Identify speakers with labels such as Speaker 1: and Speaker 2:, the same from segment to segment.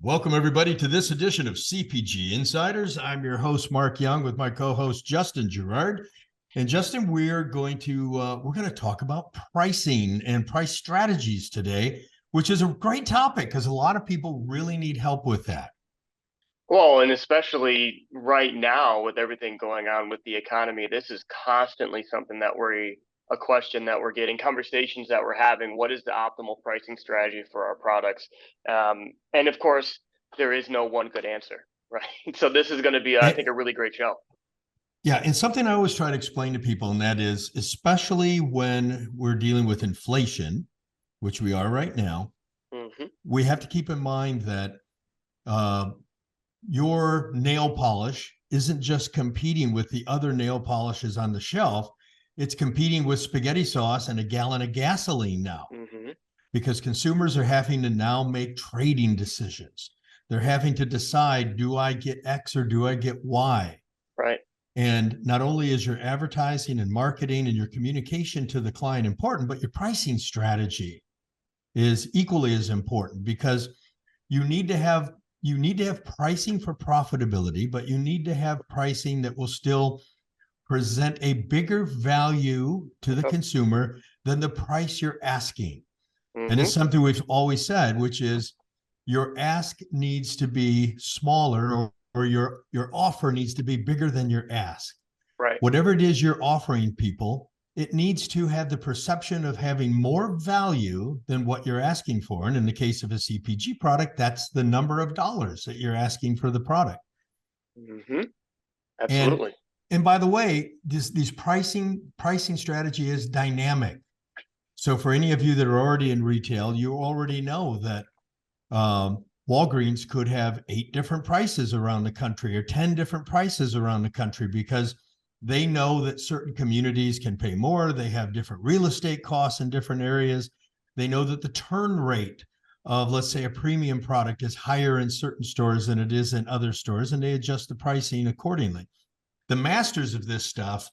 Speaker 1: Welcome, everybody, to this edition of CPG Insiders. I'm your host, Mark Young, with my co-host, Justin Gerard. And Justin, we're going to talk about pricing and price strategies today, which is a great topic because a lot of people really need help with that.
Speaker 2: Well, and especially right now with everything going on with the economy, this is constantly something that a question that we're getting, conversations that we're having. What is the optimal pricing strategy for our products? And of course, there is no one good answer, right? So this is going to be, I think, a really great show.
Speaker 1: Yeah, and something I always try to explain to people, and that is, especially when we're dealing with inflation, which we are right now, we have to keep in mind that your nail polish isn't just competing with the other nail polishes on the shelf. It's competing with spaghetti sauce and a gallon of gasoline now, because consumers are having to now make trading decisions. They're having to decide, do I get X or do I get Y?
Speaker 2: Right.
Speaker 1: And not only is your advertising and marketing and your communication to the client important, but your pricing strategy is equally as important, because you need to have pricing for profitability, but you need to have pricing that will still present a bigger value to the consumer than the price you're asking. And it's something we've always said, which is your ask needs to be smaller, or your offer needs to be bigger than your ask.
Speaker 2: Right.
Speaker 1: Whatever it is you're offering people, it needs to have the perception of having more value than what you're asking for. And in the case of a CPG product, that's the number of dollars that you're asking for the product.
Speaker 2: Absolutely.
Speaker 1: And by the way, these pricing strategy is dynamic. So for any of you that are already in retail, you already know that Walgreens could have 8 different prices around the country, or 10 different prices around the country, because they know that certain communities can pay more. They have different real estate costs in different areas. They know that the turn rate of, let's say, a premium product is higher in certain stores than it is in other stores, and they adjust the pricing accordingly. The masters of this stuff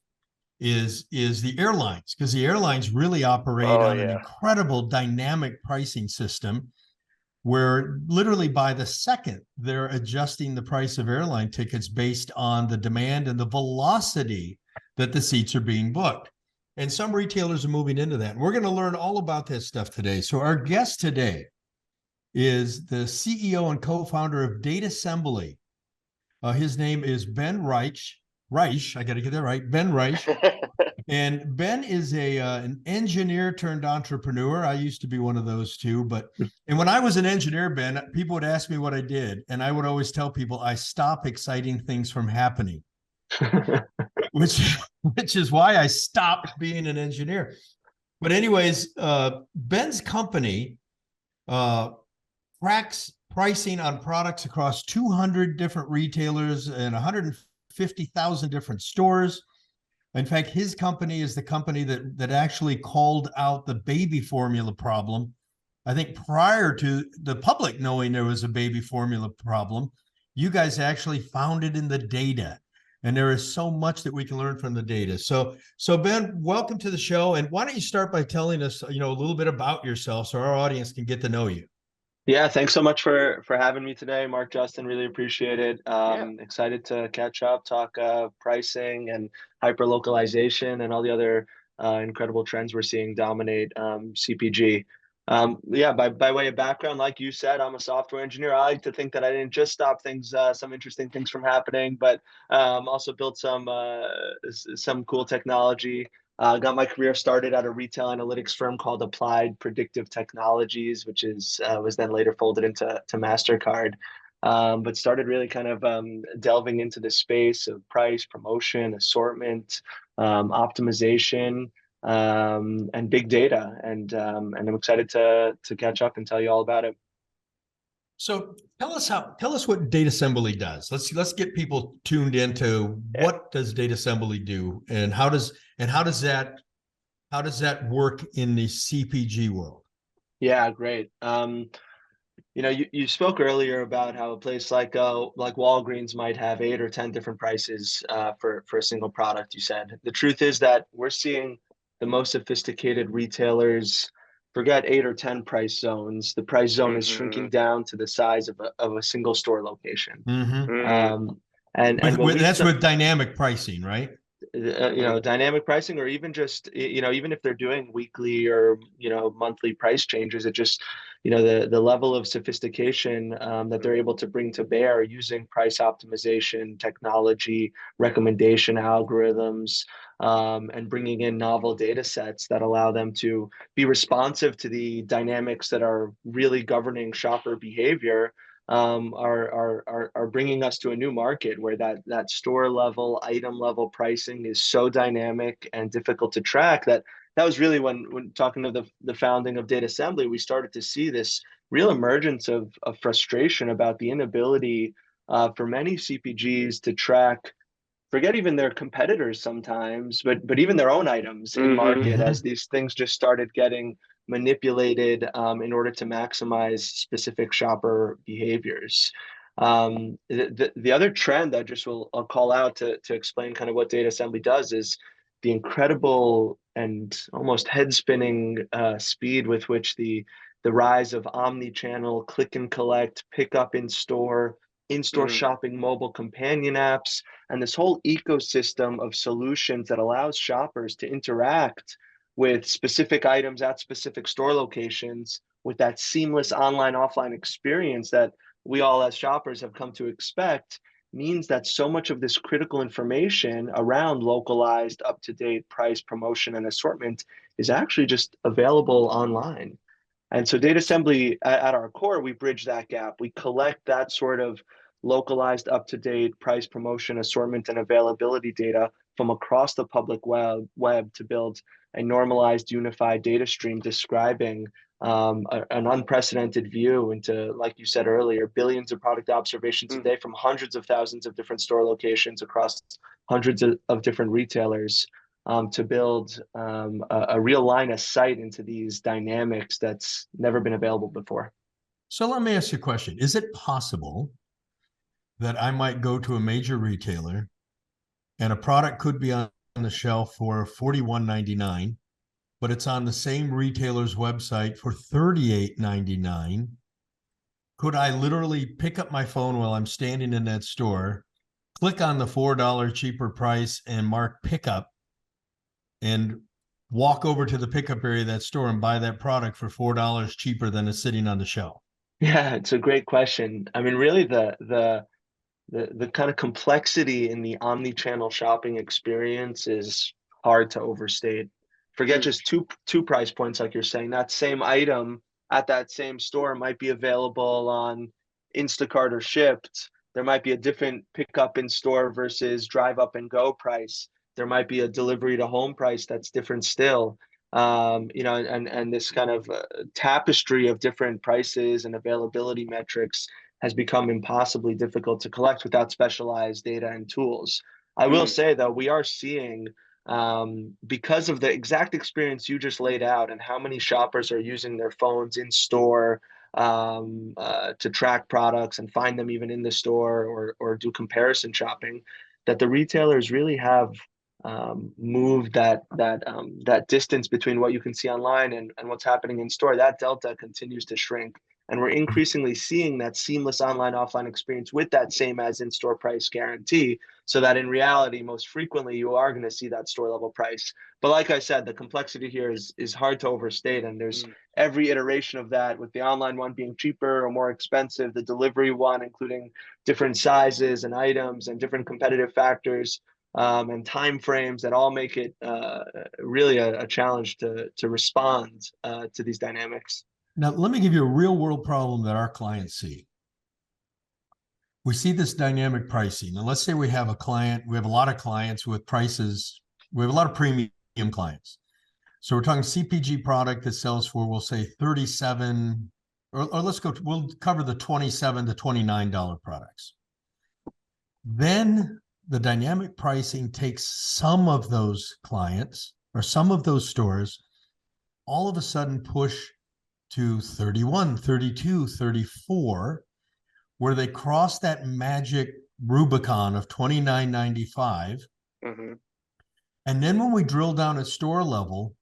Speaker 1: is the airlines, because the airlines really operate on an incredible dynamic pricing system, where literally by the second they're adjusting the price of airline tickets based on the demand and the velocity that the seats are being booked. And some retailers are moving into that. And we're going to learn all about this stuff today. So our guest today is the CEO and co-founder of Datasembly. His name is Ben Reich. I got to get that right. Ben Reich. And Ben is an engineer turned entrepreneur. I used to be one of those too. And when I was an engineer, Ben, people would ask me what I did. And I would always tell people I stop exciting things from happening, which is why I stopped being an engineer. But anyways, Ben's company tracks pricing on products across 200 different retailers and 150,000 different stores. In fact, his company is the company that actually called out the baby formula problem. I think prior to the public knowing there was a baby formula problem, you guys actually found it in the data. And there is so much that we can learn from the data. So Ben, welcome to the show. And why don't you start by telling us, a little bit about yourself so our audience can get to know you.
Speaker 3: Yeah, thanks so much for having me today, Mark, Justin. Really appreciate it. Excited to catch up, talk pricing and hyper-localization and all the other incredible trends we're seeing dominate CPG. By way of background, like you said, I'm a software engineer. I like to think that I didn't just stop some interesting things from happening, but also built some cool technology. Got my career started at a retail analytics firm called Applied Predictive Technologies, which was then later folded into MasterCard. But started really kind of delving into the space of price, promotion, assortment, optimization, and big data. And I'm excited to catch up and tell you all about it.
Speaker 1: So tell us what Datasembly does. Let's get people tuned into what does Datasembly do, and how does that work in the CPG world?
Speaker 3: Yeah, great. You spoke earlier about how a place like Walgreens might have 8 or 10 different prices for a single product. You said the truth is that we're seeing the most sophisticated retailers forget 8 or 10 price zones. The price zone is shrinking
Speaker 2: Mm-hmm.
Speaker 3: down to the size of a single store location.
Speaker 1: Mm-hmm.
Speaker 3: And when we
Speaker 1: That's with dynamic pricing, right?
Speaker 3: dynamic pricing, or even just, even if they're doing weekly or, monthly price changes, it just, the level of sophistication that they're able to bring to bear using price optimization technology, recommendation algorithms, and bringing in novel data sets that allow them to be responsive to the dynamics that are really governing shopper behavior, are bringing us to a new market where that store level, item level pricing is so dynamic and difficult to track that was really when talking to the founding of Datasembly, we started to see this real emergence of frustration about the inability for many CPGs to track, forget even their competitors sometimes, but even their own items in market,
Speaker 1: Mm-hmm.
Speaker 3: as these things just started getting manipulated in order to maximize specific shopper behaviors. The other trend that I'll call out to explain kind of what Datasembly does is the incredible and almost head spinning speed with which the rise of omni-channel, click and collect, pick up in-store
Speaker 2: Mm-hmm.
Speaker 3: shopping, mobile companion apps, and this whole ecosystem of solutions that allows shoppers to interact with specific items at specific store locations with that seamless online offline experience that we all as shoppers have come to expect, means that so much of this critical information around localized, up-to-date price, promotion, and assortment is actually just available online. And so Datasembly at our core, we bridge that gap. We collect that sort of localized, up-to-date price, promotion, assortment, and availability data from across the public web to build a normalized, unified data stream describing an unprecedented view into, like you said earlier, billions of product observations a day from hundreds of thousands of different store locations across hundreds of different retailers, to build a real line of sight into these dynamics that's never been available before.
Speaker 1: So let me ask you a question. Is it possible that I might go to a major retailer and a product could be on the shelf for $41.99, but it's on the same retailer's website for $38.99? Could I literally pick up my phone while I'm standing in that store, click on the $4 cheaper price and mark pickup, and walk over to the pickup area of that store and buy that product for $4 cheaper than it's sitting on the shelf?
Speaker 3: Yeah, it's a great question. I mean, really, the kind of complexity in the omni-channel shopping experience is hard to overstate. Forget just two price points, like you're saying. That same item at that same store might be available on Instacart or Shipt. There might be a different pickup in store versus drive up and go price. There might be a delivery to home price that's different still. And this kind of tapestry of different prices and availability metrics has become impossibly difficult to collect without specialized data and tools. I will say, though, we are seeing, because of the exact experience you just laid out and how many shoppers are using their phones in store to track products and find them even in the store, or do comparison shopping, that the retailers really have moved that distance between what you can see online and what's happening in store. That delta continues to shrink. And we're increasingly seeing that seamless online offline experience with that same as in-store price guarantee, so that in reality, most frequently, you are going to see that store level price. But like I said, the complexity here is hard to overstate. And there's every iteration of that, with the online one being cheaper or more expensive, the delivery one, including different sizes and items and different competitive factors, and time frames that all make it really a challenge to respond to these dynamics.
Speaker 1: Now, let me give you a real world problem that our clients see. We see this dynamic pricing. And let's say we have a lot of clients with prices. We have a lot of premium clients. So we're talking CPG product that sells for, we'll say 37, or we'll cover the $27 to $29 products. Then the dynamic pricing takes some of those clients or some of those stores all of a sudden push to 31, 32, 34, where they cross that magic Rubicon of $29.95. And then when we drill down at store level,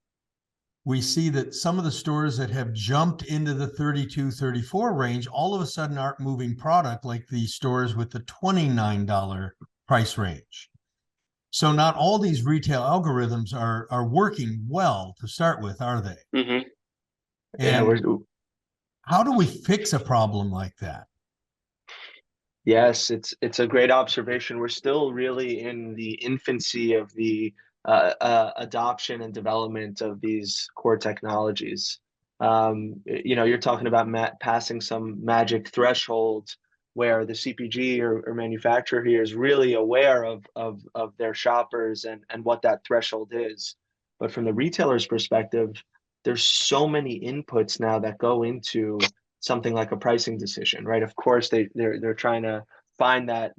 Speaker 1: we see that some of the stores that have jumped into the 32, 34 range all of a sudden aren't moving product like the stores with the $29 price range. So not all these retail algorithms are working well to start with, are they?
Speaker 2: Mm-hmm.
Speaker 3: Yeah,
Speaker 1: And how do we fix a problem like that?
Speaker 3: yes, it's a great observation. We're still really in the infancy of the adoption and development of these core technologies. You're talking about passing some magic threshold where the CPG or manufacturer here is really aware of their shoppers and what that threshold is. But from the retailer's perspective, there's so many inputs now that go into something like a pricing decision, right? Of course, they're trying to find that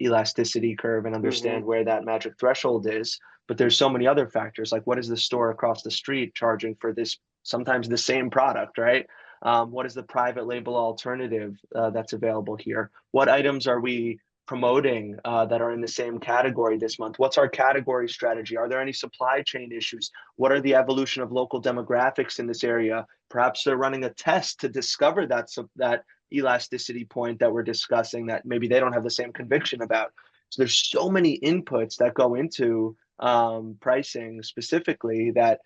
Speaker 3: elasticity curve and understand where that magic threshold is. But there's so many other factors, like what is the store across the street charging for this sometimes the same product, right? What is the private label alternative that's available here? What items are we promoting that are in the same category this month? What's our category strategy? Are there any supply chain issues? What are the evolution of local demographics in this area? Perhaps they're running a test to discover that elasticity point that we're discussing that maybe they don't have the same conviction about. So there's so many inputs that go into pricing specifically that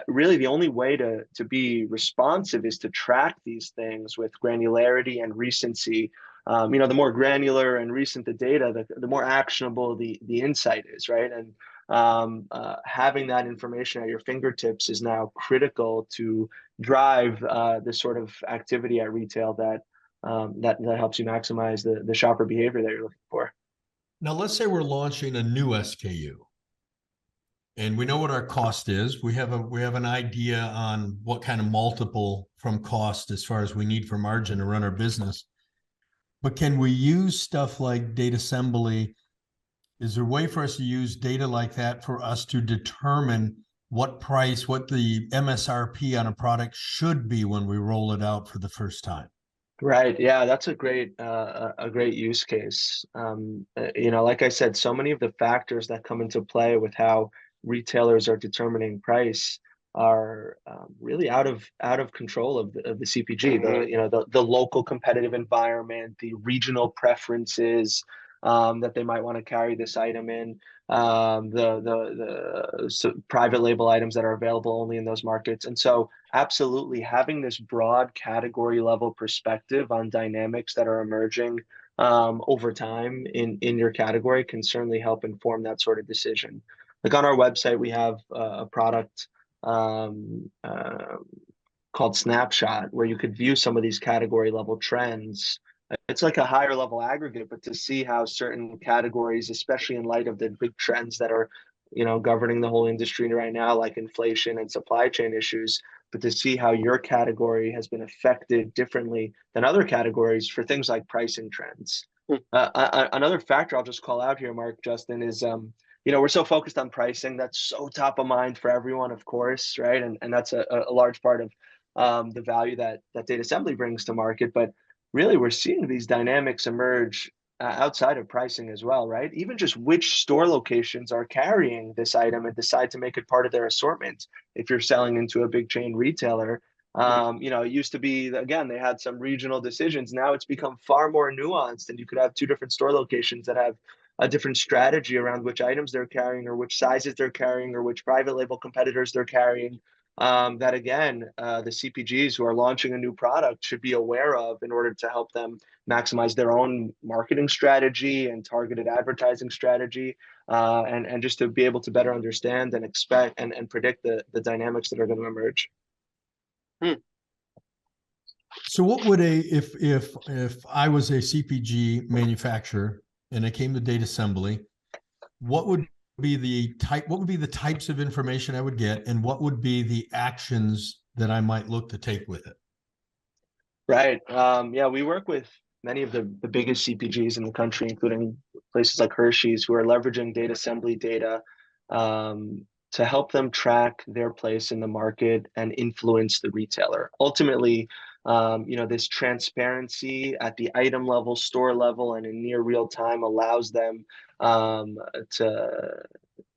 Speaker 3: really the only way to be responsive is to track these things with granularity and recency. The more granular and recent the data, the more actionable the insight is, right? And having that information at your fingertips is now critical to drive this sort of activity at retail that helps you maximize the shopper behavior that you're looking for.
Speaker 1: Now, let's say we're launching a new SKU, and we know what our cost is. We have an idea on what kind of multiple from cost as far as we need for margin to run our business. But can we use stuff like Datasembly? Is there a way for us to use data like that for us to determine what the MSRP on a product should be when we roll it out for the first time?
Speaker 3: Right. Yeah, that's a great use case. Like I said, so many of the factors that come into play with how retailers are determining price are really out of control of the CPG. The local competitive environment, the regional preferences that they might want to carry this item in, private label items that are available only in those markets, and so absolutely having this broad category level perspective on dynamics that are emerging over time in your category can certainly help inform that sort of decision. Like on our website, we have a product called Snapshot, where you could view some of these category level trends. It's like a higher level aggregate, but to see how certain categories, especially in light of the big trends that are, governing the whole industry right now, like inflation and supply chain issues, but to see how your category has been affected differently than other categories for things like pricing trends. Another factor I'll just call out here, Mark, Justin, is we're so focused on pricing. That's so top of mind for everyone, of course, right? And that's a large part of the value that Datasembly brings to market. But really, we're seeing these dynamics emerge outside of pricing as well, right? Even just which store locations are carrying this item and decide to make it part of their assortment. If you're selling into a big chain retailer, it used to be, again, they had some regional decisions. Now it's become far more nuanced, and you could have two different store locations that have a different strategy around which items they're carrying or which sizes they're carrying or which private label competitors they're carrying. That again, the CPGs who are launching a new product should be aware of in order to help them maximize their own marketing strategy and targeted advertising strategy, and just to be able to better understand and expect and predict the dynamics that are going to emerge.
Speaker 1: So what would if I was a CPG manufacturer and I came to Datasembly, what would be the types of information I would get, and what would be the actions that I might look to take with it?
Speaker 3: Right. Yeah, we work with many of the biggest CPGs in the country, including places like Hershey's, who are leveraging Datasembly data to help them track their place in the market and influence the retailer. Ultimately, this transparency at the item level, store level, and in near real time allows them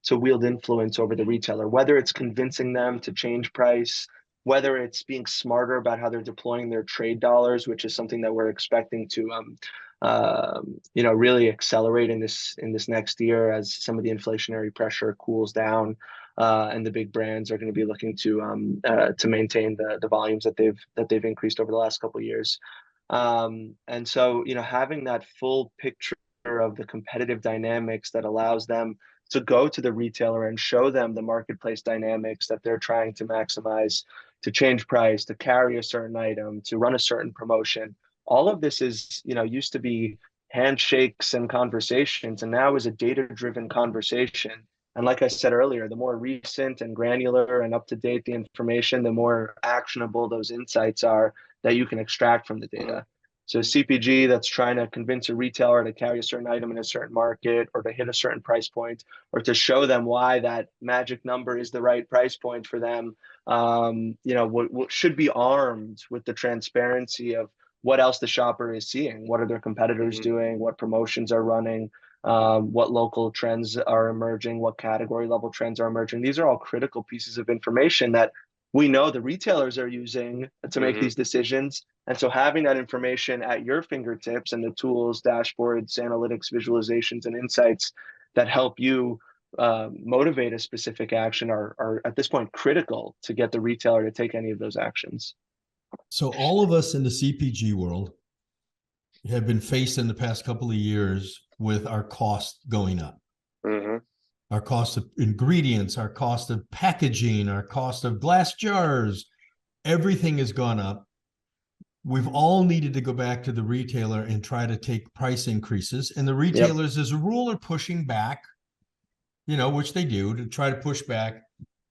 Speaker 3: to wield influence over the retailer, whether it's convincing them to change price, whether it's being smarter about how they're deploying their trade dollars, which is something that we're expecting to really accelerate in this next year as some of the inflationary pressure cools down, and the big brands are going to be looking to maintain the volumes that they've increased over the last couple of years. And so, having that full picture of the competitive dynamics that allows them to go to the retailer and show them the marketplace dynamics that they're trying to maximize, to change price, to carry a certain item, to run a certain promotion. All of this is, used to be handshakes and conversations, and now is a data-driven conversation. And like I said earlier, the more recent and granular and up to date the information, the more actionable those insights are that you can extract from the data. So CPG that's trying to convince a retailer to carry a certain item in a certain market, or to hit a certain price point, or to show them why that magic number is the right price point for them, should be armed with the transparency of what else the shopper is seeing. What are their competitors doing? What promotions are running? What local trends are emerging? What category level trends are emerging? These are all critical pieces of information that we know the retailers are using to make these decisions. And so having that information at your fingertips, and the tools, dashboards, analytics, visualizations, and insights that help you motivate a specific action are at this point critical to get the retailer to take any of those actions.
Speaker 1: So all of us in the CPG world have been faced in the past couple of years with our cost going up. Our cost of ingredients, our cost of packaging, our cost of glass jars, everything has gone up. We've all needed to go back to the retailer and try to take price increases. And the retailers, as a rule, are pushing back, which they do, to try to push back.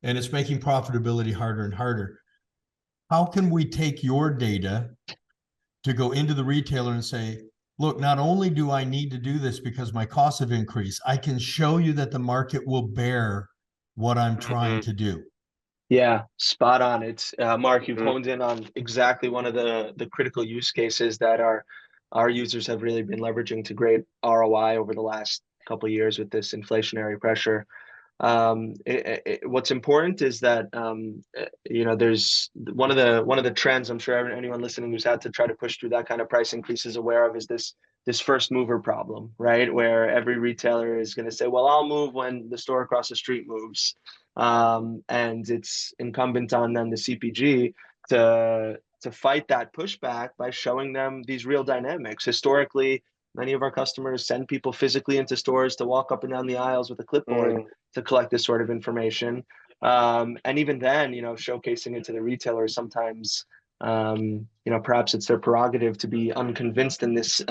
Speaker 1: And it's making profitability harder and harder. How can we take your data to go into the retailer and say, look, not only do I need to do this because my costs have increased, I can show you that the market will bear what I'm trying to do.
Speaker 3: Yeah, spot on. It's Mark, you've honed in on exactly one of the critical use cases that our users have really been leveraging to great ROI over the last couple of years with this inflationary pressure. What's important is that there's one of the trends I'm sure anyone listening who's had to try to push through that kind of price increase is aware of, is this first mover problem, right? Where every retailer is going to say, well, I'll move when the store across the street moves. And it's incumbent on them, the CPG, to fight that pushback by showing them these real dynamics. Historically, many of our customers send people physically into stores to walk up and down the aisles with a clipboard to collect this sort of information. And even then, showcasing it to the retailer sometimes, perhaps it's their prerogative to be unconvinced in this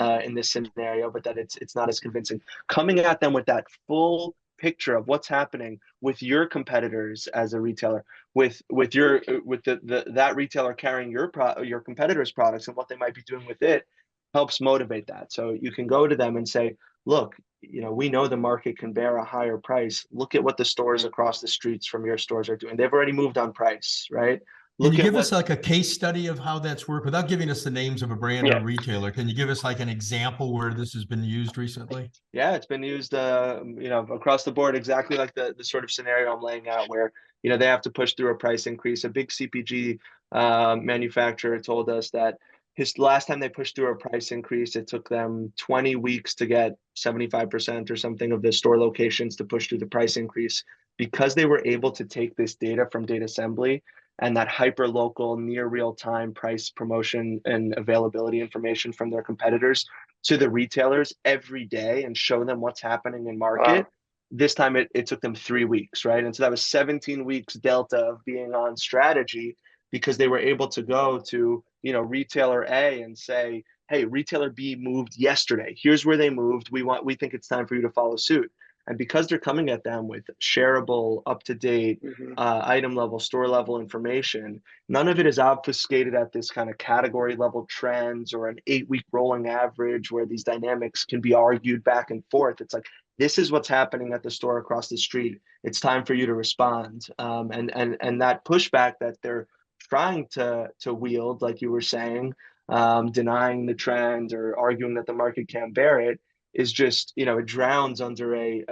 Speaker 3: scenario, but that it's not as convincing. Coming at them with that full picture of what's happening with your competitors as a retailer, with that retailer carrying your competitors' products and what they might be doing with it, helps motivate that. So you can go to them and say, look, we know the market can bear a higher price. Look at what the stores across the streets from your stores are doing. They've already moved on price, right?
Speaker 1: Can you give us like a case study of how that's worked without giving us the names of a brand or retailer? Can you give us like an example where this has been used recently?
Speaker 3: Yeah, it's been used, across the board, exactly like the sort of scenario I'm laying out, where, they have to push through a price increase. A big CPG manufacturer told us that his last time they pushed through a price increase, it took them 20 weeks to get 75% or something of the store locations to push through the price increase, because they were able to take this data from Datasembly and that hyper local, near real time price, promotion, and availability information from their competitors to the retailers every day and show them what's happening in market. Wow. This time it took them 3 weeks, right? And so that was 17 weeks delta of being on strategy, because they were able to go to, retailer A and say, hey, retailer B moved yesterday. Here's where they moved. We think it's time for you to follow suit. And because they're coming at them with shareable, up-to-date, item level, store level information, none of it is obfuscated at this kind of category level trends or an 8-week rolling average where these dynamics can be argued back and forth. It's like, this is what's happening at the store across the street. It's time for you to respond. And that pushback that they're trying to wield, like you were saying, denying the trend or arguing that the market can't bear it, is just, it drowns under a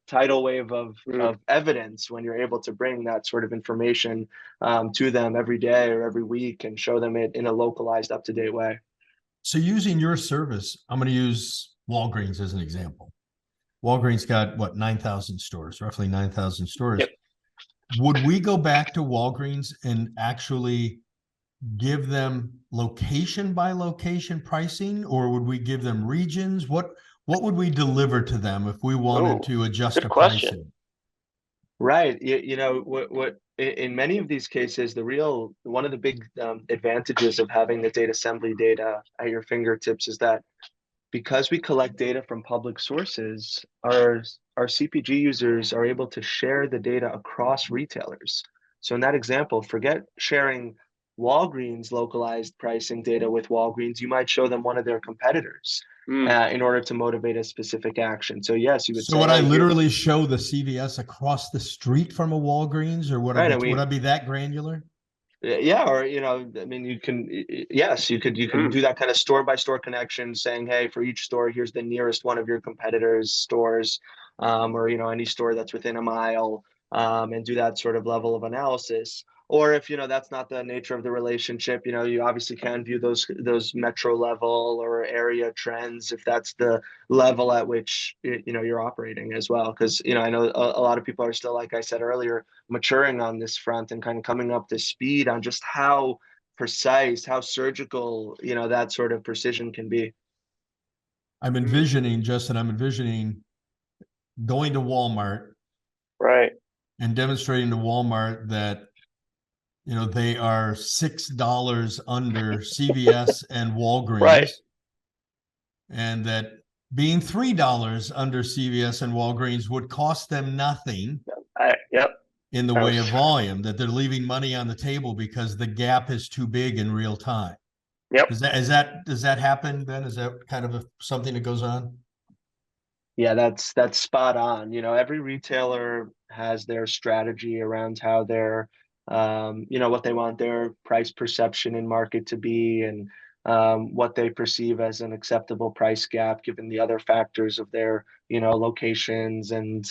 Speaker 3: tidal wave of evidence when you're able to bring that sort of information to them every day or every week and show them it in a localized, up-to-date way.
Speaker 1: So using your service, I'm going to use Walgreens as an example. Walgreens got what, 9,000 stores, roughly 9,000 stores.
Speaker 2: Yep.
Speaker 1: Would we go back to Walgreens and actually give them location by location pricing, or would we give them regions? What would we deliver to them if we wanted to adjust the pricing?
Speaker 3: Right. What in many of these cases, one of the big advantages of having the Datasembly data at your fingertips is that because we collect data from public sources, our CPG users are able to share the data across retailers. So in that example, forget sharing Walgreens localized pricing data with Walgreens. You might show them one of their competitors in order to motivate a specific action. So yes, you would say.
Speaker 1: So would I literally show the CVS across the street from a Walgreens, or would I be that granular?
Speaker 3: Yeah, or I mean, you can, yes, you can do that kind of store by store connection, saying, hey, for each store, here's the nearest one of your competitors' stores, or any store that's within a mile, and do that sort of level of analysis. Or if that's not the nature of the relationship, you obviously can view those metro level or area trends if that's the level at which you're operating as well. Because I know a lot of people are still, like I said earlier, maturing on this front and kind of coming up to speed on just how precise, how surgical, that sort of precision can be.
Speaker 1: I'm envisioning, Justin, going to Walmart,
Speaker 2: right,
Speaker 1: and demonstrating to Walmart that they are $6 under CVS and Walgreens,
Speaker 2: right,
Speaker 1: and that being $3 under CVS and Walgreens would cost them nothing.
Speaker 2: Yep.
Speaker 1: In the way of volume, that they're leaving money on the table because the gap is too big in real time.
Speaker 2: Yep.
Speaker 1: Does that happen, Ben? Is that kind of something that goes on?
Speaker 3: Yeah, that's spot on. Every retailer has their strategy around how they're, what they want their price perception in market to be, and what they perceive as an acceptable price gap given the other factors of their, locations and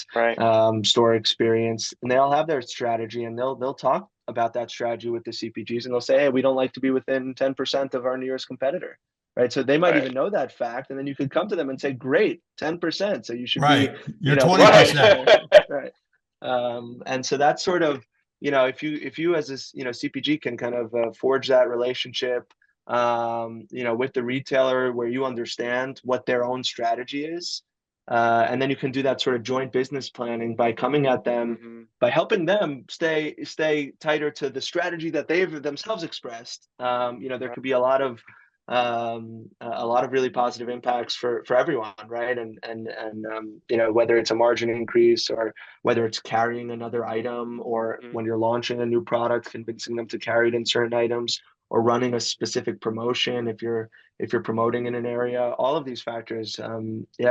Speaker 3: store experience. And they all have their strategy, and they'll talk about that strategy with the CPGs, and they'll say, hey, we don't like to be within 10% of our nearest competitor. Right. So they might even know that fact. And then you could come to them and say, great, 10%. So you should be,
Speaker 1: you're 20%.
Speaker 3: Right. And so that's sort of, if you as a, CPG can kind of forge that relationship, with the retailer where you understand what their own strategy is. And then you can do that sort of joint business planning by coming at them, by helping them stay tighter to the strategy that they've themselves expressed. There could be a lot of really positive impacts for everyone, right? And whether it's a margin increase or whether it's carrying another item, or when you're launching a new product, convincing them to carry it in certain items, or running a specific promotion if you're promoting in an area. All of these factors,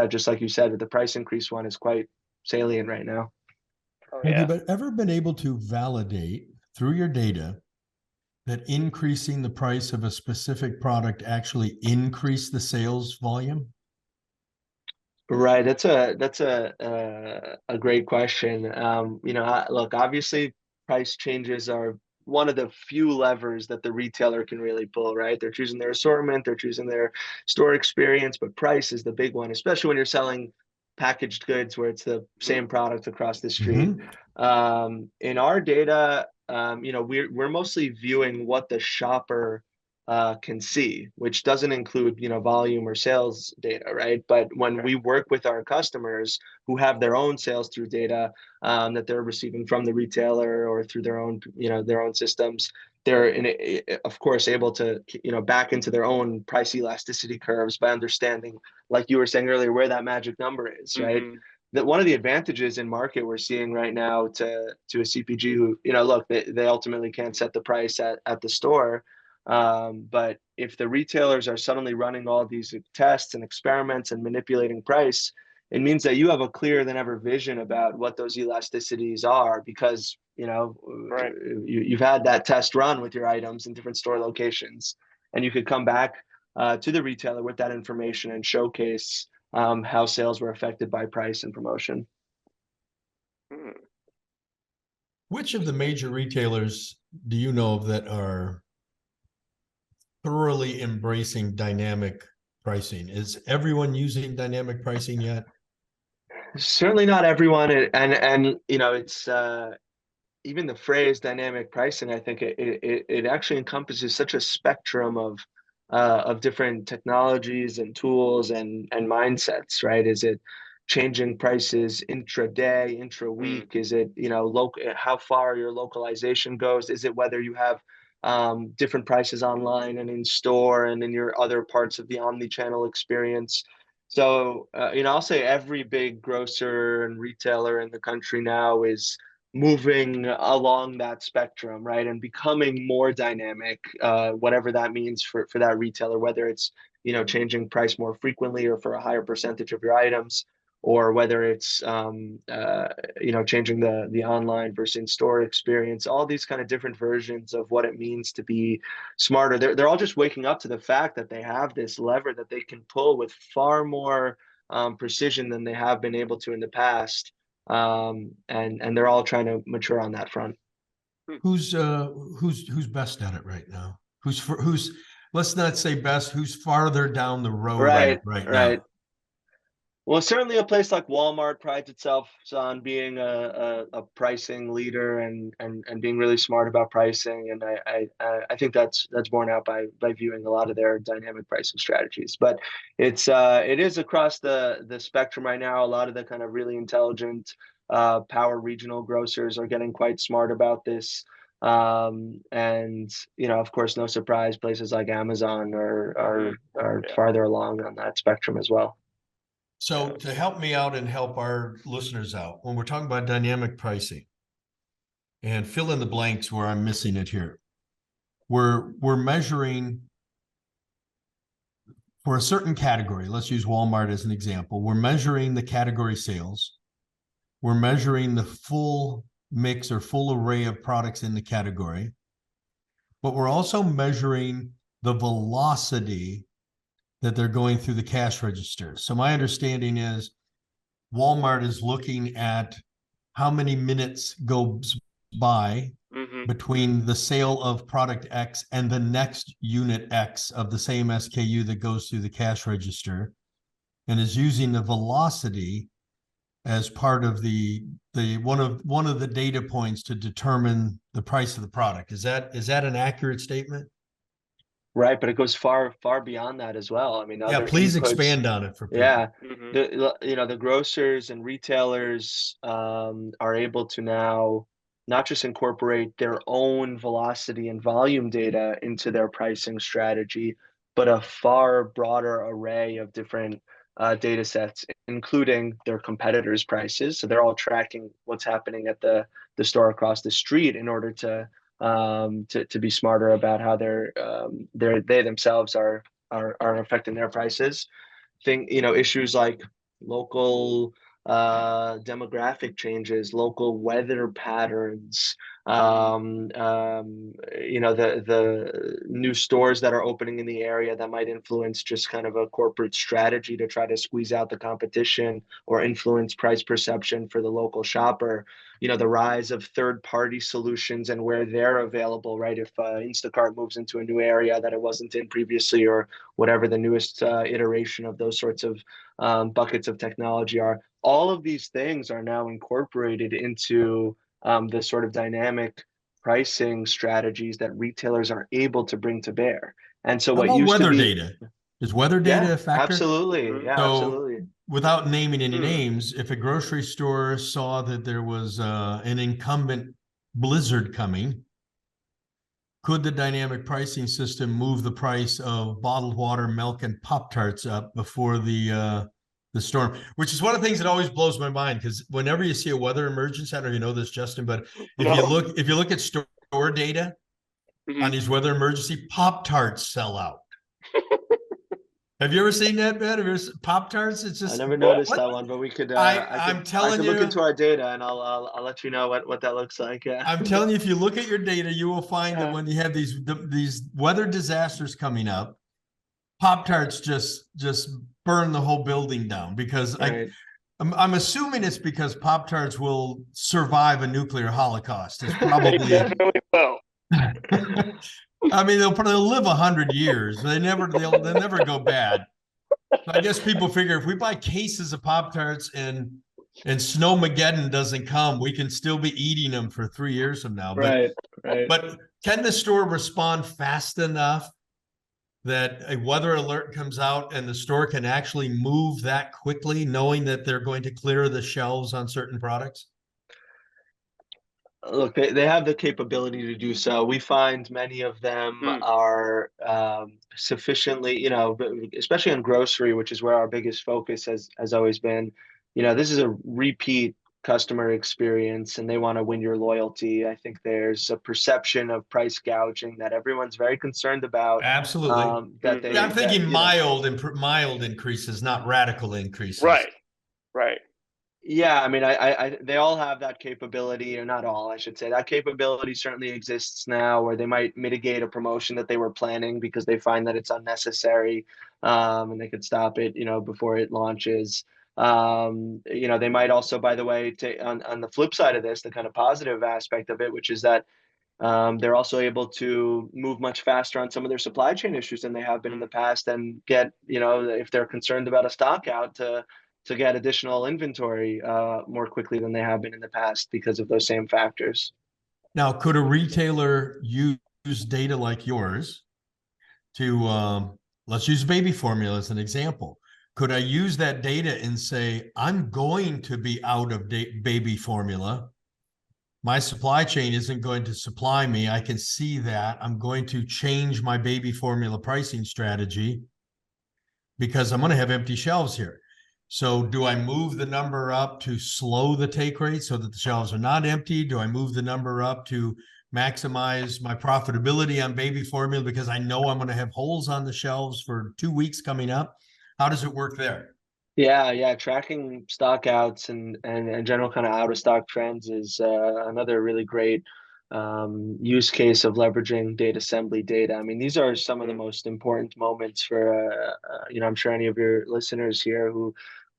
Speaker 3: just like you said, the price increase one is quite salient right now.
Speaker 1: Have you ever been able to validate through your data that increasing the price of a specific product actually increase the sales volume?
Speaker 3: Right. That's a great question. Look, obviously price changes are one of the few levers that the retailer can really pull, right? They're choosing their assortment, they're choosing their store experience, but price is the big one, especially when you're selling packaged goods where it's the same product across the street. In our data, we're mostly viewing what the shopper can see, which doesn't include volume or sales data, right? But when we work with our customers who have their own sales through data that they're receiving from the retailer or through their own systems, they're of course able to back into their own price elasticity curves by understanding, like you were saying earlier, where that magic number is, right? That one of the advantages in market we're seeing right now to a CPG who, look, they ultimately can't set the price at the store. But if the retailers are suddenly running all these tests and experiments and manipulating price, it means that you have a clearer than ever vision about what those elasticities are, because you've had that test run with your items in different store locations, and you could come back to the retailer with that information and showcase how sales were affected by price and promotion.
Speaker 2: Hmm.
Speaker 1: Which of the major retailers do you know of that are thoroughly embracing dynamic pricing? Is everyone using dynamic pricing yet?
Speaker 3: Certainly not everyone, and you know, it's even the phrase dynamic pricing, I think it actually encompasses such a spectrum of different technologies and tools and mindsets, right? Is it changing prices intraday, intra-week? Is it, you know, how far your localization goes? Is it whether you have different prices online and in store and in your other parts of the omni-channel experience? So, you know, I'll say every big grocer and retailer in the country now is moving along that spectrum, right? And becoming more dynamic, whatever that means for that retailer, whether it's, you know, changing price more frequently or for a higher percentage of your items, or whether it's, you know, changing the online versus in-store experience, all these kind of different versions of what it means to be smarter. They're all just waking up to the fact that they have this lever that they can pull with far more precision than they have been able to in the past, and they're all trying to mature on that front.
Speaker 1: Who's best at it right now? Who's let's not say best, who's farther down the road
Speaker 3: Right,
Speaker 1: right
Speaker 3: right.
Speaker 1: now?
Speaker 3: Well, certainly a place like Walmart prides itself on being a pricing leader and being really smart about pricing, and I think that's borne out by viewing a lot of their dynamic pricing strategies. But it is across the spectrum right now. A lot of the kind of really intelligent power regional grocers are getting quite smart about this. And you know, of course, no surprise, places like Amazon are
Speaker 2: Yeah.
Speaker 3: farther along on that spectrum as well.
Speaker 1: So to help me out and help our listeners out, when we're talking about dynamic pricing, and fill in the blanks where I'm missing it here, we're measuring for a certain category. Let's use Walmart as an example. We're measuring the category sales. We're measuring the full mix or full array of products in the category, but we're also measuring the velocity that they're going through the cash register. So my understanding is Walmart is looking at how many minutes goes by between the sale of product X and the next unit X of the same SKU that goes through the cash register, and is using the velocity as part of the one of the data points to determine the price of the product. Is that an accurate statement?
Speaker 3: Right, but it goes far beyond that as well. I mean,
Speaker 1: Yeah,
Speaker 3: other
Speaker 1: please
Speaker 3: inputs.
Speaker 1: expand on it for people.
Speaker 3: Yeah, you know, the grocers and retailers are able to now not just incorporate their own velocity and volume data into their pricing strategy, but a far broader array of different data sets, including their competitors' prices. So they're all tracking what's happening at the store across the street in order to be smarter about how they themselves are affecting their prices. You know, issues like local demographic changes, local weather patterns, you know, the new stores that are opening in the area that might influence just kind of a corporate strategy to try to squeeze out the competition or influence price perception for the local shopper. You know, the rise of third-party solutions and where they're available, right? If Instacart moves into a new area that it wasn't in previously, or whatever the newest iteration of those sorts of buckets of technology are, all of these things are now incorporated into the sort of dynamic pricing strategies that retailers are able to bring to bear. And so
Speaker 1: How
Speaker 3: what
Speaker 1: about
Speaker 3: used to
Speaker 1: weather
Speaker 3: be,
Speaker 1: data? Is weather data a factor?
Speaker 3: absolutely, yeah,
Speaker 1: So
Speaker 3: absolutely.
Speaker 1: without naming any names, if a grocery store saw that there was an incumbent blizzard coming, could the dynamic pricing system move the price of bottled water, milk, and Pop-Tarts up before the storm? Which is one of the things that always blows my mind, because whenever you see a weather emergency, I don't know if you know this, Justin, but if you look at store data on these weather emergency, Pop-Tarts sell out. Have you ever seen that, Ben? Have you ever seen Pop-Tarts? It's just
Speaker 3: I never noticed that one, but we could.
Speaker 1: I'm telling
Speaker 3: I could
Speaker 1: you,
Speaker 3: look into our data, and I'll let you know what that looks like. Yeah.
Speaker 1: I'm telling you, if you look at your data, you will find that when you have these weather disasters coming up, Pop-Tarts just burn the whole building down because
Speaker 3: Right.
Speaker 1: I'm assuming it's because Pop-Tarts will survive a nuclear holocaust. It's
Speaker 2: They
Speaker 1: probably
Speaker 2: definitely will.
Speaker 1: I mean, they'll live 100 years. They'll never go bad. I guess people figure if we buy cases of Pop-Tarts and Snowmageddon doesn't come, we can still be eating them for 3 years from now.
Speaker 3: Right. Right.
Speaker 1: But can the store respond fast enough that a weather alert comes out and the store can actually move that quickly, knowing that they're going to clear the shelves on certain products?
Speaker 3: Look, they have the capability to do so. We find many of them
Speaker 2: Hmm.
Speaker 3: are sufficiently, especially on grocery, which is where our biggest focus has always been. This is a repeat customer experience and they want to win your loyalty. I think there's a perception of price gouging that everyone's very concerned about.
Speaker 1: Absolutely.
Speaker 3: That
Speaker 2: Hmm.
Speaker 1: Yeah,
Speaker 3: they
Speaker 1: I'm
Speaker 3: that
Speaker 1: thinking mild increases, not radical increases.
Speaker 2: Right. Right.
Speaker 3: Yeah, I mean, they all have that capability, or not all, I should say. That capability certainly exists now, where they might mitigate a promotion that they were planning because they find that it's unnecessary, and they could stop it, before it launches. They might also, by the way, take on the flip side of this, the kind of positive aspect of it, which is that they're also able to move much faster on some of their supply chain issues than they have been in the past, and get, if they're concerned about a stock out, to get additional inventory more quickly than they have been in the past because of those same factors.
Speaker 1: Now, could a retailer use data like yours to, let's use baby formula as an example? Could I use that data and say, I'm going to be out of baby formula? My supply chain isn't going to supply me. I can see that. I'm going to change my baby formula pricing strategy because I'm going to have empty shelves here. So do I move the number up to slow the take rate so that the shelves are not empty? Do I move the number up to maximize my profitability on baby formula because I know I'm going to have holes on the shelves for 2 weeks coming up? How does it work there?
Speaker 3: Yeah. Tracking stock outs and general kind of out of stock trends is another really great use case of leveraging Datasembly data. I mean, these are some of the most important moments for I'm sure any of your listeners here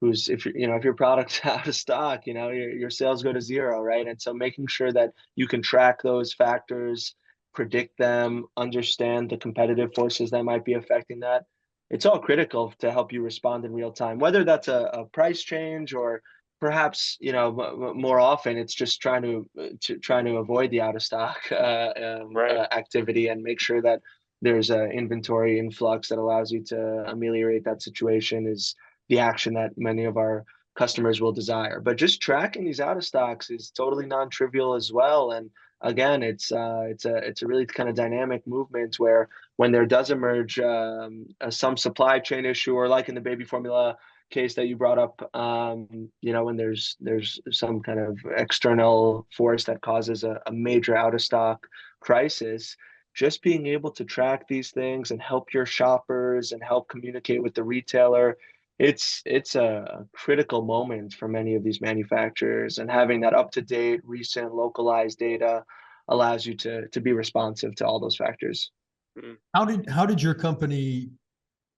Speaker 3: who's if your product's out of stock, your sales go to zero, right? And so making sure that you can track those factors, predict them, understand the competitive forces that might be affecting that, it's all critical to help you respond in real time, whether that's a price change, or perhaps more often it's just trying to avoid the out of stock
Speaker 2: Right.
Speaker 3: activity, and make sure that there's an inventory influx that allows you to ameliorate that situation, is the action that many of our customers will desire. But just tracking these out of stocks is totally non-trivial as well. And again, it's a really kind of dynamic movement where when there does emerge some supply chain issue, or like in the baby formula case that you brought up, when there's some kind of external force that causes a major out of stock crisis, just being able to track these things and help your shoppers and help communicate with the retailer, it's a critical moment for many of these manufacturers, and having that up to date, recent, localized data allows you to be responsive to all those factors.
Speaker 2: Hmm.
Speaker 1: How did your company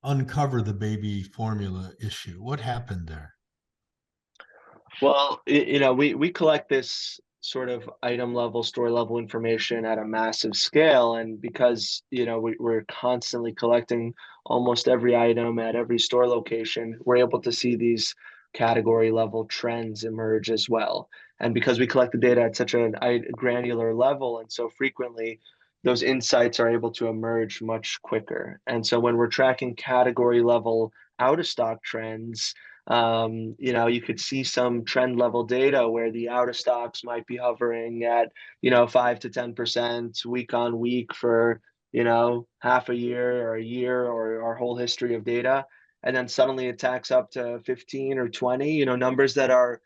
Speaker 1: uncover the baby formula issue? What happened there?
Speaker 3: Well, we collect this sort of item level, store level information at a massive scale, and because we're constantly collecting almost every item at every store location, we're able to see these category level trends emerge as well. And because we collect the data at such a granular level and so frequently, those insights are able to emerge much quicker. And so when we're tracking category level out of stock trends, you could see some trend level data where the out of stocks might be hovering at 5 to 10% week on week for half a year or a year, or our whole history of data, and then suddenly it tacks up to 15 or 20, numbers that are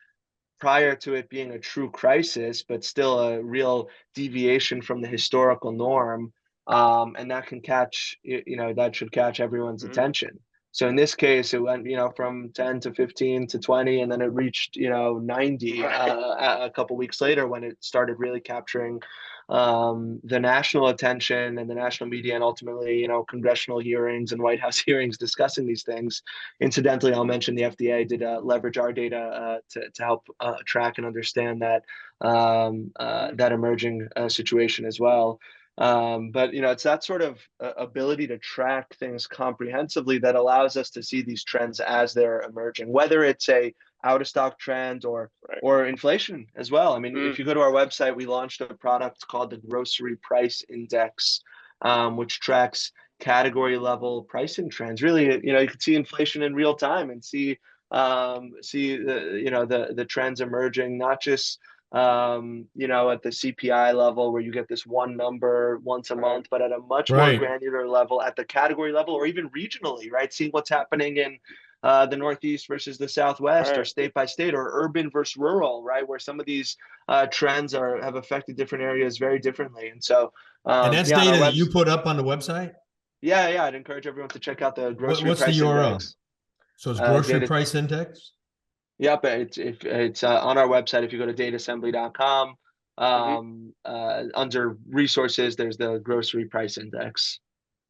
Speaker 3: prior to it being a true crisis, but still a real deviation from the historical norm. And that can catch, that should catch everyone's
Speaker 2: Hmm.
Speaker 3: attention. So in this case, it went, from 10 to 15 to 20, and then it reached, 90
Speaker 2: Right.
Speaker 3: a couple weeks later, when it started really capturing the national attention and the national media, and ultimately, congressional hearings and White House hearings discussing these things. Incidentally, I'll mention the FDA did leverage our data to help track and understand that emerging situation as well. But it's that sort of ability to track things comprehensively that allows us to see these trends as they're emerging, whether it's a out of stock trend or inflation as well. I mean, if you go to our website, we launched a product called the Grocery Price Index, which tracks category level pricing trends. Really, you can see inflation in real time and see the trends emerging, not just at the CPI level where you get this one number once a month, but at a much more granular level at the category level, or even regionally, right? Seeing what's happening in the Northeast versus the Southwest, or state by state, or urban versus rural, right? Where some of these trends have affected different areas very differently. And so,
Speaker 1: and that's data that you put up on the website?
Speaker 3: Yeah. I'd encourage everyone to check out the Grocery
Speaker 1: What's
Speaker 3: Price
Speaker 1: the URL?
Speaker 3: Index.
Speaker 1: So it's Grocery Price Index?
Speaker 3: Yep, it's on our website. If you go to datasembly.com, under resources, there's the Grocery Price Index.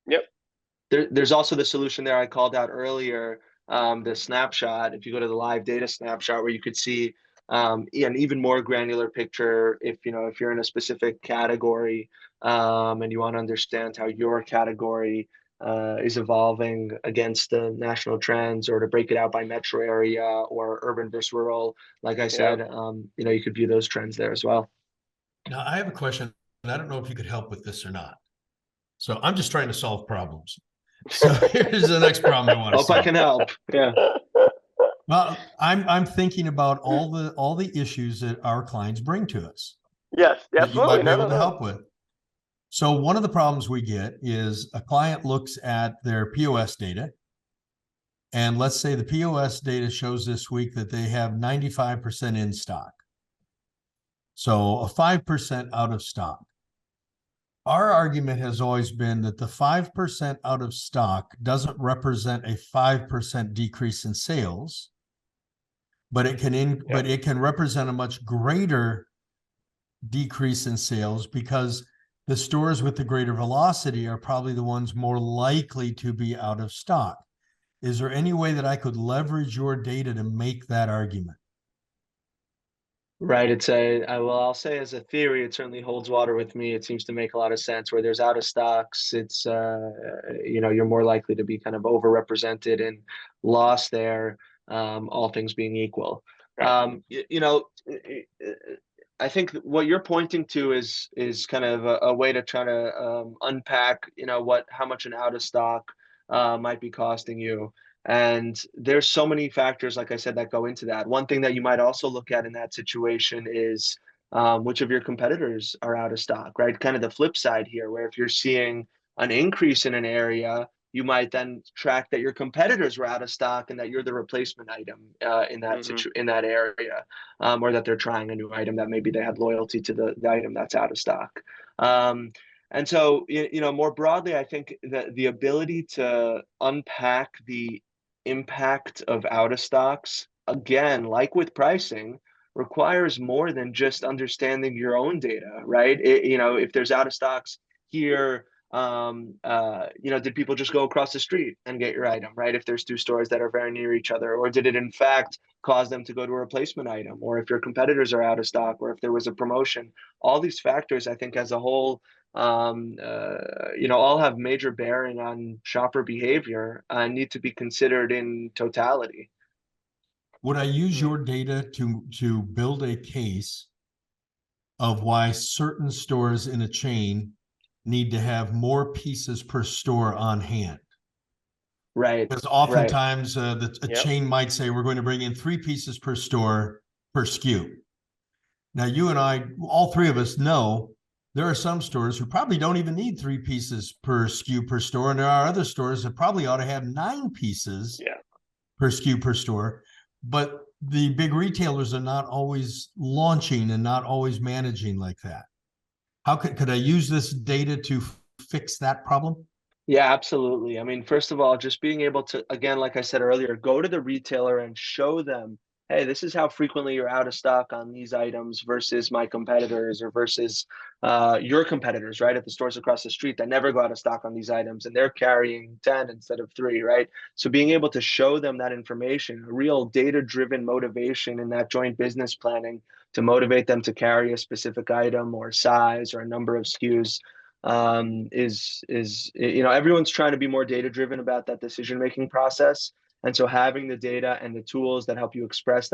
Speaker 2: Yep.
Speaker 3: There's also the solution there I called out earlier, the snapshot. If you go to the live data snapshot, where you could see an even more granular picture if you're in a specific category, and you want to understand how your category is evolving against the national trends, or to break it out by metro area or urban versus rural. Like I said, you could view those trends there as well.
Speaker 1: Now, I have a question, and I don't know if you could help with this or not. So I'm just trying to solve problems. So here's the next problem I want to
Speaker 3: solve. Hope I can help. Yeah.
Speaker 1: Well, I'm thinking about all the issues that our clients bring to us.
Speaker 2: Yes, absolutely.
Speaker 1: That you might be able to help with. So one of the problems we get is a client looks at their POS data, and let's say the POS data shows this week that they have 95% in stock. So a 5% out of stock. Our argument has always been that the 5% out of stock doesn't represent a 5% decrease in sales, but it can represent a much greater decrease in sales, because the stores with the greater velocity are probably the ones more likely to be out of stock. Is there any way that I could leverage your data to make that argument?
Speaker 3: Right. I'll say as a theory, it certainly holds water with me. It seems to make a lot of sense. Where there's out of stocks, it's, you're more likely to be kind of overrepresented and lost there, all things being equal. Right. I think what you're pointing to is kind of a way to try to unpack, how much an out of stock might be costing you. And there's so many factors, like I said, that go into that. One thing that you might also look at in that situation is which of your competitors are out of stock, right? Kind of the flip side here, where if you're seeing an increase in an area, you might then track that your competitors were out of stock and that you're the replacement item in that area, or that they're trying a new item that maybe they had loyalty to the item that's out of stock. And so, more broadly, I think that the ability to unpack the impact of out of stocks, again, like with pricing, requires more than just understanding your own data, right? If there's out of stocks here, did people just go across the street and get your item, right? If there's two stores that are very near each other, or did it in fact cause them to go to a replacement item, or if your competitors are out of stock, or if there was a promotion. All these factors, I think, as a whole, all have major bearing on shopper behavior and need to be considered in totality.
Speaker 1: Would I use your data to build a case of why certain stores in a chain need to have more pieces per store on hand?
Speaker 3: Right.
Speaker 1: Because oftentimes a chain might say, we're going to bring in 3 pieces per store per SKU. Now, you and I, all three of us, know there are some stores who probably don't even need 3 pieces per SKU per store. And there are other stores that probably ought to have 9 pieces per SKU per store. But the big retailers are not always launching and not always managing like that. How could I use this data to fix that problem?
Speaker 3: Yeah, absolutely. I mean, first of all, just being able to, again, like I said earlier, go to the retailer and show them hey, this is how frequently you're out of stock on these items versus my competitors or versus your competitors, right? At the stores across the street that never go out of stock on these items and they're carrying 10 instead of 3, right? So being able to show them that information, a real data-driven motivation in that joint business planning to motivate them to carry a specific item or size or a number of SKUs is everyone's trying to be more data-driven about that decision-making process. And so having the data and the tools that help you express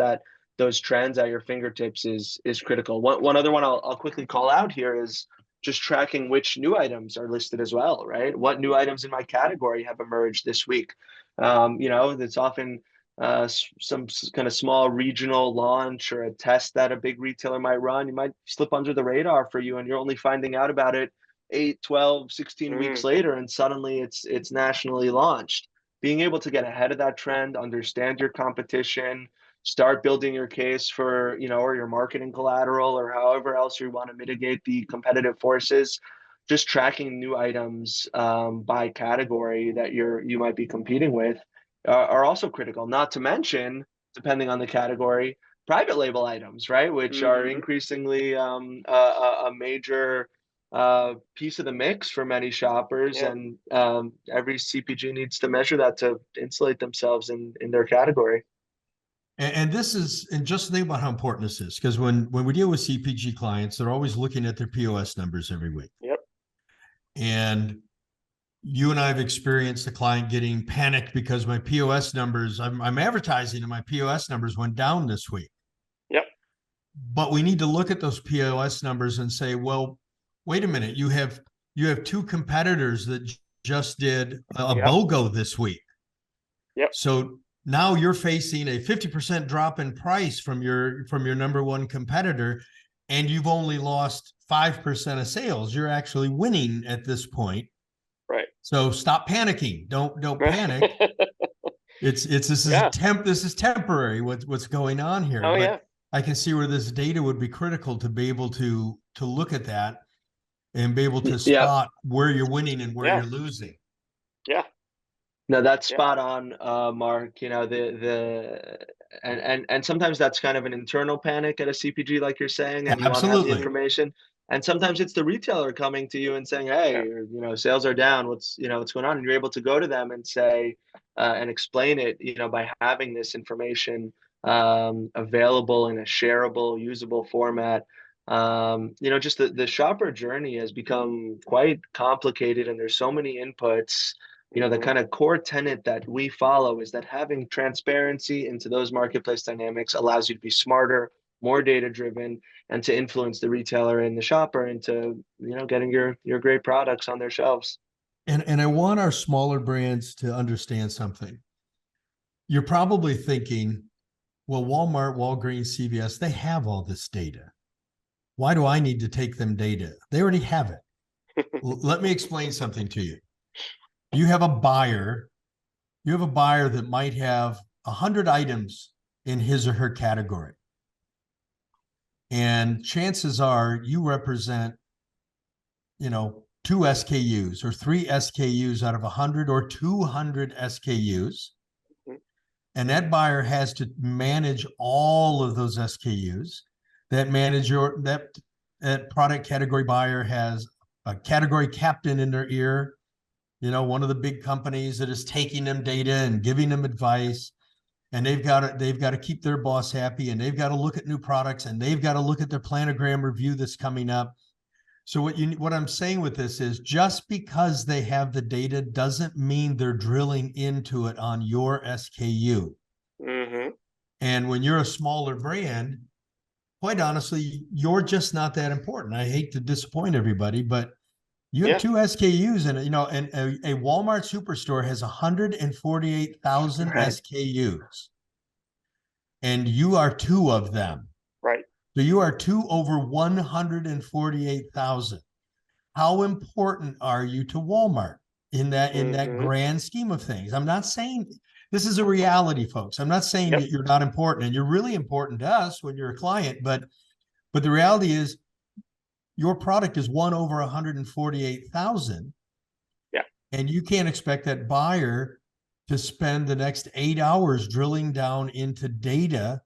Speaker 3: those trends at your fingertips is critical. One other one I'll quickly call out here is just tracking which new items are listed as well, right? What new items in my category have emerged this week? It's often some kind of small regional launch or a test that a big retailer might run. You might slip under the radar for you, and you're only finding out about it 8, 12, 16 weeks later, and suddenly it's nationally launched. Being able to get ahead of that trend, understand your competition, start building your case for, or your marketing collateral or however else you want to mitigate the competitive forces, just tracking new items by category that you might be competing with are also critical. Not to mention, depending on the category, private label items, right, which are increasingly a major piece of the mix for many shoppers, and every CPG needs to measure that to insulate themselves in their category.
Speaker 1: And just think about how important this is, because when we deal with CPG clients, they're always looking at their POS numbers every week.
Speaker 2: Yep.
Speaker 1: And you and I have experienced the client getting panicked because my POS numbers, I'm advertising and my POS numbers went down this week.
Speaker 2: Yep.
Speaker 1: But we need to look at those POS numbers and say, well, wait a minute, you have 2 competitors that just did a BOGO this week.
Speaker 2: Yep.
Speaker 1: So now you're facing a 50% drop in price from your number one competitor, and you've only lost 5% of sales. You're actually winning at this point.
Speaker 2: Right.
Speaker 1: So stop panicking. Don't panic. This is temporary. What's going on here?
Speaker 2: Oh,
Speaker 1: but I can see where this data would be critical to be able to look at that and be able to spot where you're winning and where you're losing.
Speaker 2: Yeah.
Speaker 3: No, that's spot on, Mark. And sometimes that's kind of an internal panic at a CPG, like you're saying, and you want to have the information. And sometimes it's the retailer coming to you and saying, "Hey, sales are down. What's going on?" And you're able to go to them and say and explain it, by having this information available in a shareable, usable format. Just the shopper journey has become quite complicated, and there's so many inputs. The kind of core tenet that we follow is that having transparency into those marketplace dynamics allows you to be smarter, more data-driven, and to influence the retailer and the shopper into, getting your great products on their shelves.
Speaker 1: And I want our smaller brands to understand something. You're probably thinking, well, Walmart, Walgreens, CVS, they have all this data. Why do I need to take them data? They already have it. Let me explain something to you. You have a buyer that might have 100 items in his or her category. And chances are you represent, 2 SKUs or 3 SKUs out of 100 or 200 SKUs. And that buyer has to manage all of those SKUs. That product category buyer has a category captain in their ear, one of the big companies that is taking them data and giving them advice, and they've got to keep their boss happy, and they've got to look at new products, and they've got to look at their planogram review that's coming up. So what I'm saying with this is, just because they have the data doesn't mean they're drilling into it on your SKU. And when you're a smaller brand, quite honestly, you're just not that important. I hate to disappoint everybody, but you have 2 SKUs, and a Walmart superstore has 148,000 SKUs, and you are 2 of them.
Speaker 2: Right.
Speaker 1: So you are 2 over 148,000. How important are you to Walmart in that grand scheme of things? I'm not saying this is a reality, folks. I'm not saying that you're not important, and you're really important to us when you're a client, but the reality is, your product is 1 over 148,000.
Speaker 2: Yeah.
Speaker 1: And you can't expect that buyer to spend the next 8 hours drilling down into data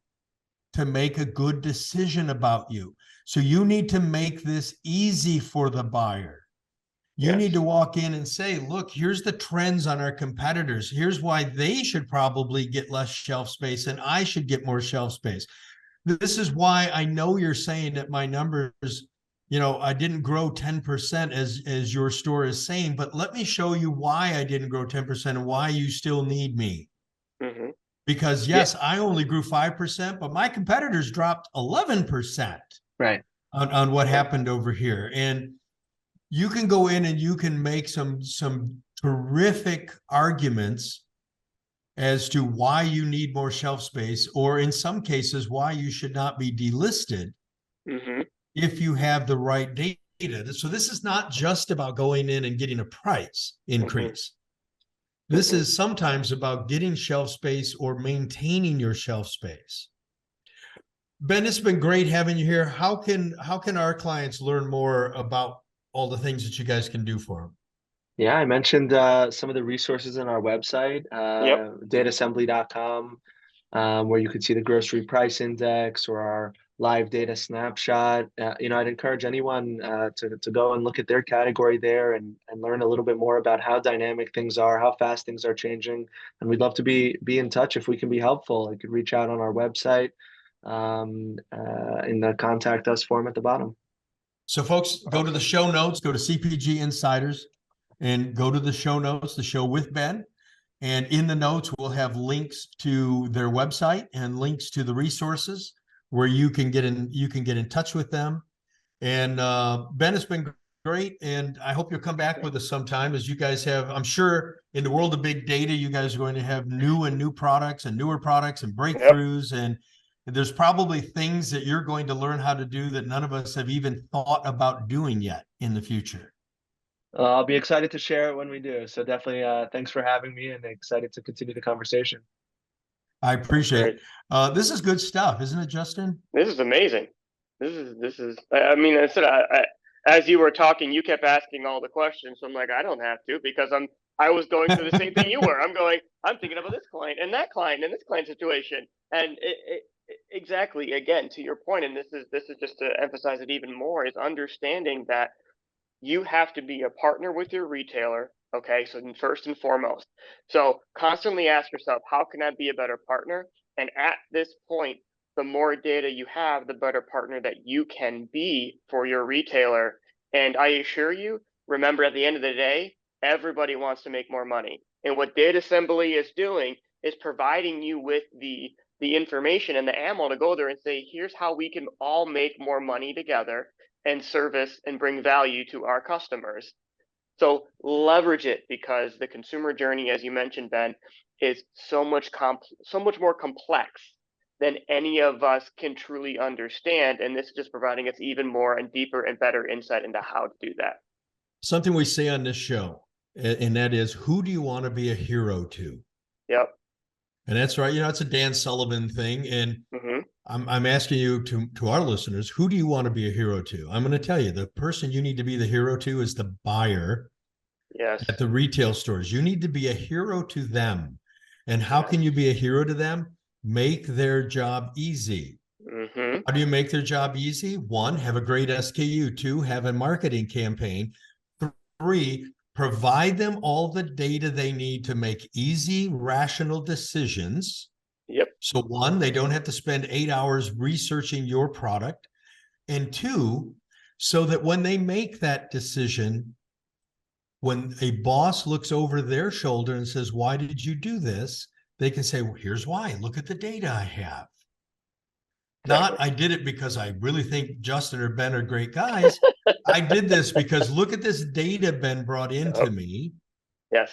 Speaker 1: to make a good decision about you. So you need to make this easy for the buyer. You need to walk in and say, look, here's the trends on our competitors. Here's why they should probably get less shelf space and I should get more shelf space. This is why I know you're saying that my numbers, I didn't grow 10% as your store is saying, but let me show you why I didn't grow 10% and why you still need me.
Speaker 2: Mm-hmm.
Speaker 1: Because yes, I only grew 5%, but my competitors dropped 11% on what happened over here. And you can go in and you can make some terrific arguments as to why you need more shelf space, or in some cases, why you should not be delisted if you have the right data. So this is not just about going in and getting a price increase. This is sometimes about getting shelf space or maintaining your shelf space. Ben, it's been great having you here. How can our clients learn more about all the things that you guys can do for them?
Speaker 3: Yeah, I mentioned some of the resources on our website, datasembly.com, where you could see the grocery price index or our live data snapshot. I'd encourage anyone to go and look at their category there and learn a little bit more about how dynamic things are, how fast things are changing. And we'd love to be in touch if we can be helpful. You could reach out on our website in the contact us form at the bottom.
Speaker 1: So folks, go to the show notes, go to CPG Insiders and go to the show notes, the show with Ben. And in the notes, we'll have links to their website and links to the resources where you can get in touch with them. And Ben, it's been great. And I hope you'll come back with us sometime, as you guys have, I'm sure in the world of big data, you guys are going to have new products and newer products and breakthroughs. And there's probably things that you're going to learn how to do that none of us have even thought about doing yet in the future.
Speaker 3: I'll be excited to share it when we do. So definitely, thanks for having me, and excited to continue the conversation.
Speaker 1: I appreciate it. This is good stuff, isn't it, Justin?
Speaker 2: This is amazing. This is. I mean, I said, as you were talking, you kept asking all the questions. So I'm like, I don't have to, because I was going through the same thing you were. I'm thinking about this client and that client and this client situation, and exactly, again, to your point, and this is just to emphasize it even more, is understanding that you have to be a partner with your retailer. Okay, so first and foremost, so constantly ask yourself, how can I be a better partner? And at this point, the more data you have, the better partner that you can be for your retailer. And I assure you, remember, at the end of the day, everybody wants to make more money. And what Datasembly is doing is providing you with the information and the ammo to go there and say, here's how we can all make more money together and service and bring value to our customers. So leverage it, because the consumer journey, as you mentioned, Ben, is so much more complex than any of us can truly understand. And this is just providing us even more and deeper and better insight into how to do that.
Speaker 1: Something we say on this show, and that is, who do you want to be a hero to?
Speaker 2: Yep.
Speaker 1: And that's right. It's a Dan Sullivan thing. And I'm asking you, to our listeners, who do you want to be a hero to? I'm going to tell you, the person you need to be the hero to is the buyer.
Speaker 2: Yes.
Speaker 1: At the retail stores. You need to be a hero to them. And how can you be a hero to them? Make their job easy. How do you make their job easy? 1, have a great SKU. 2, have a marketing campaign. 3, provide them all the data they need to make easy, rational decisions.
Speaker 2: Yep.
Speaker 1: So 1, they don't have to spend 8 hours researching your product. And 2, so that when they make that decision, when a boss looks over their shoulder and says, why did you do this? They can say, well, here's why. Look at the data I have. Not, I did it because I really think Justin or Ben are great guys. I did this because look at this data Ben brought into me.
Speaker 2: Yes.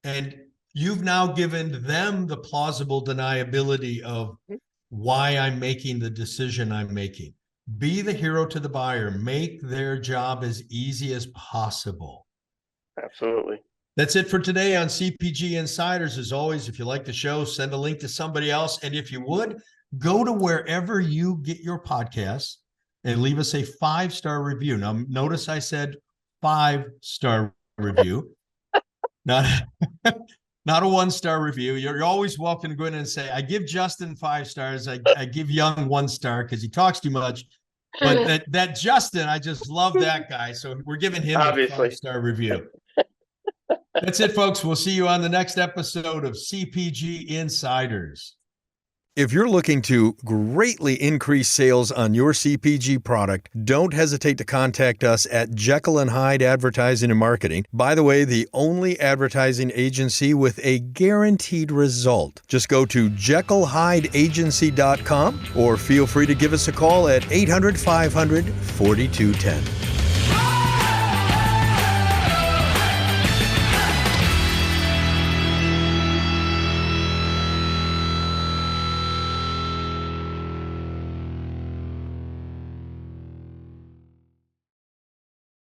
Speaker 1: And you've now given them the plausible deniability of why I'm making the decision I'm making. Be the hero to the buyer. Make their job as easy as possible.
Speaker 2: Absolutely.
Speaker 1: That's it for today on CPG Insiders. As always, if you like the show, send a link to somebody else. And if you would, go to wherever you get your podcasts and leave us a 5-star review. Now, notice I said 5-star review, not not a 1-star review. You're always welcome to go in and say, I give Justin 5 stars. I give Young 1 star because he talks too much. But that Justin, I just love that guy. So we're giving him
Speaker 2: Obviously.
Speaker 1: a 5-star review. That's it, folks. We'll see you on the next episode of CPG Insiders. If you're looking to greatly increase sales on your CPG product, don't hesitate to contact us at Jekyll and Hyde Advertising and Marketing. By the way, the only advertising agency with a guaranteed result. Just go to jekyllhydeagency.com or feel free to give us a call at 800-500-4210.